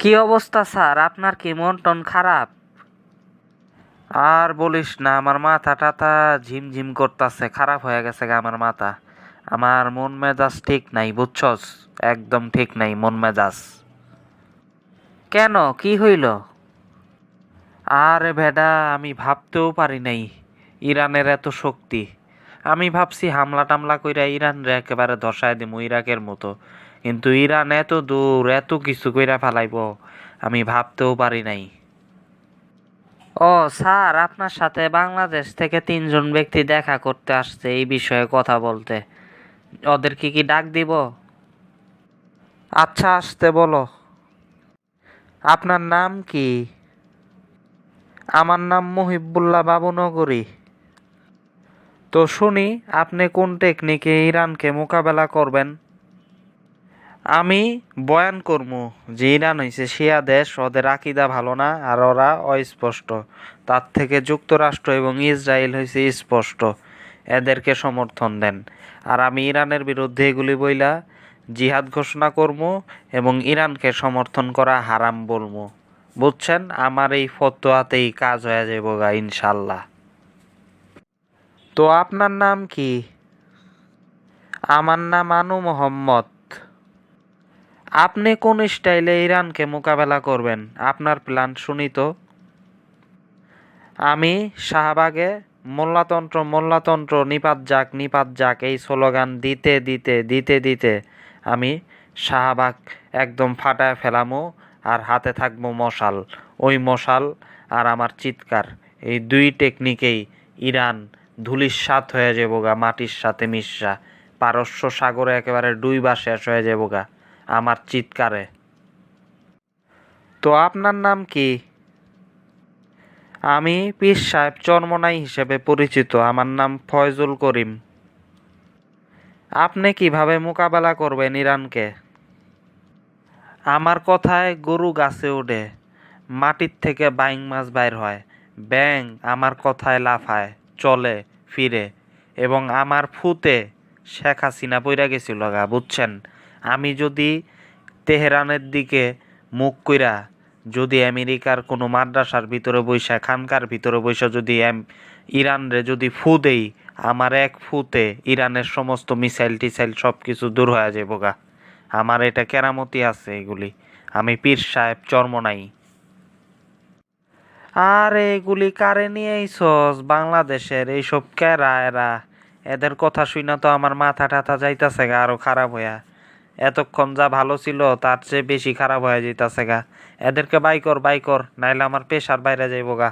কি অবস্থা স্যার? আপনার কি মন টন খারাপ? আর বলিস না, আমার মাথা টাথা ঝিমঝিম করতেছে, খারাপ হয়ে গেছে গা আমার মাথা। আমার মন মেজাজ ঠিক নাই, বুঝছস? একদম ঠিক নাই মন মেজাজ। কেন, কি হইল? আরে ভেডা, আমি ভাবতেও পারি নাই ইরানের এত শক্তি। আমি ভাবছি হামলা টামলা কইরা ইরান রে একেবারে ধসায় দিমু ইরাকের মতো, কিন্তু ইরান এত দূর এত কিছু কইরা ফেলাইব আমি ভাবতেও পারি নাই। ও স্যার, আপনার সাথে বাংলাদেশ থেকে 3জন ব্যক্তি দেখা করতে আসছে এই বিষয়ে কথা বলতে। ওদেরকে কি ডাক দিব? আচ্ছা, আসতে বলো। আপনার নাম কি? আমার নাম মহিবুল্লাহ বাবুনগরী। তো শুনি, আপনি কোন টেকনিকে ইরানকে মোকাবেলা করবেন? আমি বয়ান করমু যে ইরান হইছে শিয়া দেশ, ওদের আকিদা ভালো না আর ওরা অস্পষ্ট। তার থেকে যুক্তরাষ্ট্র এবং ইসরায়েল হইছে স্পষ্ট, এদেরকে সমর্থন দেন। আর আমি ইরানের বিরুদ্ধে এগুলি বইলা জিহাদ ঘোষণা করমু এবং ইরানকে সমর্থন করা হারাম বলমু। বুঝছেন? আমার এই ফতোয়াতেই কাজ হয়ে যাবো গা ইনশাল্লাহ। তো আপনার নাম কি? আমার নাম আনু মোহাম্মদ। আপনি কোন স্টাইলে ইরানকে মোকাবেলা করবেন? আপনার প্ল্যান শুনি তো। আমি শাহবাগে মোল্লাতন্ত্র মোল্লাতন্ত্র নিপাত যাক এই স্লোগান দিতে দিতে দিতে দিতে আমি শাহবাগ একদম ফাটায় ফেলামো। আর হাতে থাকবো মশাল। ওই মশাল আর আমার চিৎকার, এই দুই টেকনিকেই ইরান ধূলিসাৎ হয়ে যাবো গা মাটির সাথে মিশা। পারস্য সাগরে একেবারে ডুইবা শেষ হয়ে যাবো গা আমার চিৎকারে। তো আপনার নাম কি? আমি পীর সাহেব চরমনাই হিসেবে পরিচিত। আমার নাম ফয়জুল করিম। আপনি কিভাবে মোকাবেলা করবেন ইরানকে? আমার কথায় গরু গাছে ওঠে, মাটির থেকে বাইং মাছ বাইর হয়, ব্যাঙ আমার কথায় লাফায়, চলে, ফিরে, এবং আমার ফুতে শেখ হাসিনা পইরা গেছিল গা, বুঝছেন? আমি যদি তেহরানের দিকে মুখ কইরা যদি আমেরিকার কোনো মাদ্রাসার ভিতরে বইসা খানকার ভিতরে বইসা যদি ইরান রে যদি ফু দেই, আমার এক ফুতে ইরানের সমস্ত মিসাইল টিসাইল সব কিছু দূর হয়ে যাবো গা। আমার এটা কেরামতি আছে এগুলি। আমি পীর সাহেব চরমনাই। আর এগুলি কারে নিয়ে আইসস? বাংলাদেশের এইসব কেরা এরা? এদের কথা শুনা তো আমার মাথা টাথা যাইতাছে গা আরো খারাপ হইয়া। এতক্ষণ যা ভালো ছিল তার চেয়ে বেশি খারাপ হয়ে যাইতাছে গা। এদেরকে বাই কর, নাইলে আমার পেশার বাইরে যাইব গা।